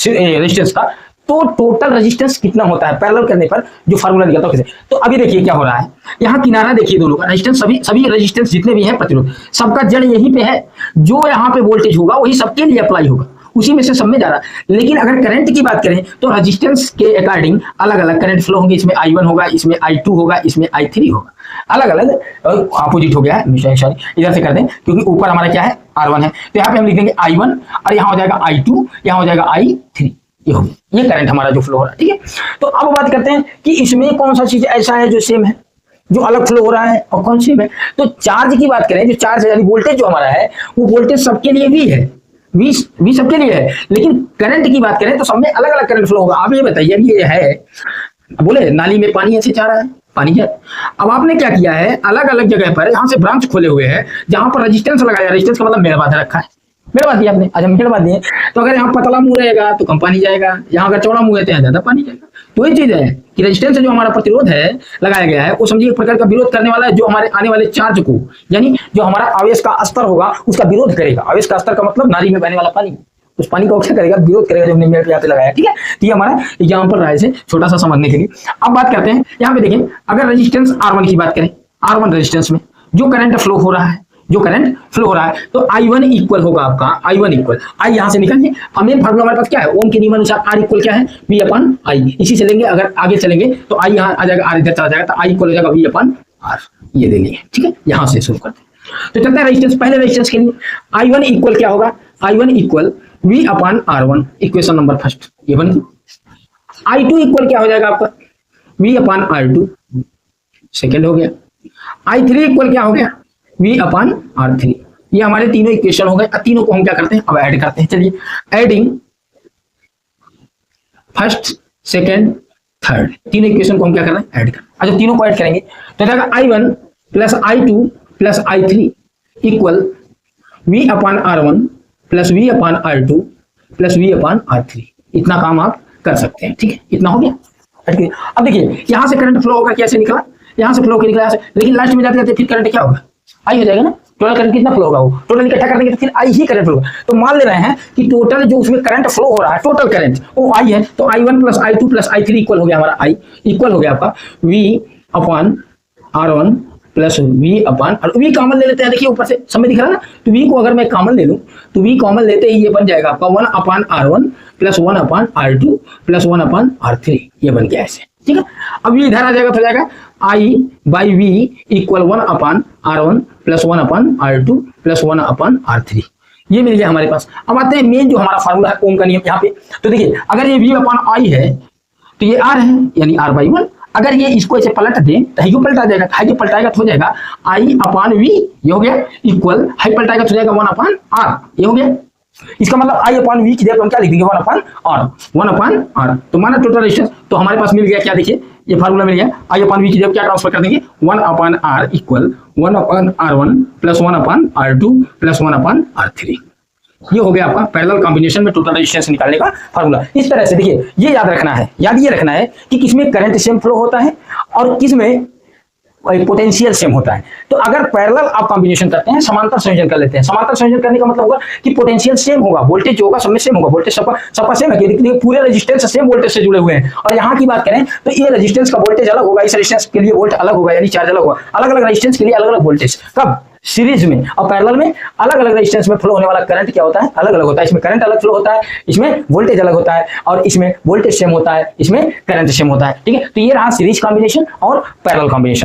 Resistance का, तो total resistance कितना होता है पैरेलल करने पर, जो फार्मूला निकलता है कैसे। तो अभी देखिए क्या हो रहा है, यहाँ किनारा देखिए दोनों का रेजिस्टेंस, सभी रेजिस्टेंस जितने भी हैं प्रतिरोध, सबका जड़ यहीं पे है, जो यहाँ पे वोल्टेज होगा वही सबके लिए अप्लाई होगा, उसी में से सब में जा रहा है। लेकिन अगर करंट की बात करें तो रेजिस्टेंस के अकॉर्डिंग अलग अलग करंट फ्लो होंगे, इसमें I1 होगा, इसमें I2 होगा, इसमें I3 होगा, अलग अलग अपोजिट हो गया है, सॉरी इधर से कर दें क्योंकि ऊपर हमारा क्या है R1 है, तो यहाँ पे हम लिख देंगे I1 और यहाँ हो जाएगा I2, यहाँ हो जाएगा I3, ये हो गया, ये करंट हमारा जो फ्लो हो रहा है, ठीक है। तो अब बात करते हैं कि इसमें कौन सा चीज ऐसा है जो सेम है, जो अलग फ्लो हो रहा है और कौन सेम है। तो चार्ज की बात करें, जो चार्ज है यानी वोल्टेज जो हमारा है वो वोल्टेज सबके लिए भी है, वी सबके लिए है, लेकिन करंट की बात करें तो सब में अलग अलग करंट फ्लो होगा। आप ये बताइए, अभी ये है बोले नाली में पानी ऐसे जा रहा है, पानी है, अब आपने क्या किया है अलग अलग जगह पर यहाँ से ब्रांच खोले हुए हैं जहां पर रेजिस्टेंस लगाया, रेजिस्टेंस का मतलब मेरा बात रखा है, मेरा बात दिया आपने, आज हम मेरा बात दिए। तो अगर यहाँ पतला मुंह रहेगा तो कम पानी जाएगा, यहाँ अगर चौड़ा मुंह है तो यहाँ ज्यादा पानी जाएगा। तो ये चीज है कि रेजिस्टेंस जो हमारा प्रतिरोध है लगाया गया है वो समझिए एक प्रकार का विरोध करने वाला है, जो हमारे आने वाले चार्ज को, यानी जो हमारा आवेश का स्तर होगा उसका विरोध करेगा। आवेश का स्तर का मतलब नाली में बहने वाला पानी, उस पानी का क्या करेगा, विरोध करेगा, जो हमने मेरे यहाँ पे लगाया, ठीक है। तो ये हमारा एग्जाम्पल रहा है छोटा सा समझने के लिए। अब बात करते हैं यहाँ पे देखिए, अगर रेजिस्टेंस R1 की बात करें, R1 रेजिस्टेंस में जो करंट फ्लो हो रहा है, तो I1 इक्वल होगा आपका, I1 इक्वल I यहाँ से निकल गए। मेन फार्मूला हमारे पास क्या है, ओम के नियम अनुसार R इक्वल क्या है, V अपॉन I, इसी से लेंगे, अगर आगे चलेंगे तो I यहाँ आ जाएगा, R इधर चला जाएगा, तो I इक्वल हो जाएगा V अपॉन R, ये ले लिए, ठीक है। यहाँ से शुरू करते हैं, तो चलते हैं रेजिस्टेंस, पहले रेजिस्टेंस के लिए I1 इक्वल क्या होगा, I1 equal V upon R1, equation number first ये बन गई। I2 इक्वल क्या हो जाएगा आपका, V अपॉन R2, सेकेंड हो गया। I3 इक्वल क्या हो गया, V अपॉन R3, ये हमारे तीनों इक्वेशन हो गए। तीनों को हम क्या करते हैं, अब ऐड करते हैं। चलिए, एडिंग फर्स्ट सेकेंड थर्ड, तीनों इक्वेशन को हम क्या कर रहे हैं, ऐड कर। अच्छा, तीनों को ऐड करेंगे तो जाएगा I1 plus I2 plus I3 equal V upon R1 plus V upon R2 plus V upon R3। इतना काम आप कर सकते हैं, ठीक है, इतना हो गया। अब देखिए यहाँ से करंट फ्लो होगा, कैसे निकला, यहाँ से फ्लो के निकला यहाँ से, लेकिन लास्ट में जाते जाते फिर करंट क्या होगा, आई हो जाएगा ना। टोटल करंट कितना फ्लो होगा, वो टोटल इकट्ठा कर देंगे तो फिर आई ही करंट फ्लो होगा। तो मान ले रहे हैं कि टोटल जो उसमें करंट फ्लो हो रहा है, टोटल करंट वो आई है, तो I1 plus I2 plus I3 equal हो गया हमारा, आई इक्वल हो गया आपका V upon R1 plus V upon, और V कॉमन ले लेते हैं, देखिए ऊपर से समय दिख रहा है ना, तो V को अगर मैं कॉमन ले लूं तो V कॉमन लेते ही ये बन जाएगा आपका 1 upon R1 plus 1 upon R2 plus 1 upon R3, ये बन गया ऐसे, ठीक है। अब ये इधर आ जाएगा तो जाएगा I by V equal 1 upon R1 plus 1 upon R2 plus 1 upon R3, ये मिल गया हमारे पास। अब आते हैं मेन जो हमारा फार्मूला है ओम का नियम यहाँ पे। तो देखिए अगर ये V अपॉन I है तो ये R है, यानी R बाई 1। अगर ये इसको ऐसे पलट दें तो हाई को पलटा जाएगा, हाई को पलटाएगा तो हो जाएगा I अपॉन V, ये हो गया, इक्वल हाई पलटाएगा तो हो जाएगा 1 अपॉन R, ये हो गया। इसका मतलब I अपॉन V की जगह हम क्या लिख देंगे, 1 अपॉन R, 1 अपॉन R। तो माना टोटल रेजिस्टेंस, तो हमारे पास मिल गया क्या, देखिए ये फार्मूला मिल गया, I अपॉन V की जगह क्या ट्रांसफर कर देंगे, 1 upon R equal 1 upon R1 plus 1 upon R2 plus 1 upon R3। ये हो गया आपका पैरेलल कॉम्बिनेशन में टोटल रेजिस्टेंस निकालने का फार्मूला। इस तरह से देखिए, ये याद रखना है, ये रखना है कि किसमें करंट सेम फ्लो होता है और किसमें पोटेंशियल सेम होता है। तो अगर पैरेलल आप कॉम्बिनेशन करते हैं, समांतर संयोजन कर लेते हैं, समांतर संयोजन करने का मतलब होगा कि पोटेंशियल सेम होगा, वोल्टेज जो होगा सब में सेम होगा, वोल्टेज सबका सेम है, लेकिन पूरे रेजिस्टेंस सेम वोल्टेज से जुड़े हुए हैं। और यहाँ की बात करें तो ये रेजिस्टेंस का वोल्टेज अलग होगा, इस रेजिस्टेंस के लिए वोल्ट अलग होगा, यानी चार्ज अलग होगा। अलग अलग रेजिस्टेंस के लिए अलग अलग वोल्टेज, कब सीरीज में और पैरेलल में अलग अलग रेजिस्टेंस में फ्लो होने वाला करंट क्या होता है, अलग अलग होता है। इसमें करंट अलग फ्लो होता है, इसमें वोल्टेज अलग होता है, और इसमें वोल्टेज सेम होता है, इसमें करंट सेम होता है, ठीक है। तो ये रहा सीरीज कॉम्बिनेशन और पैरेलल कॉम्बिनेशन।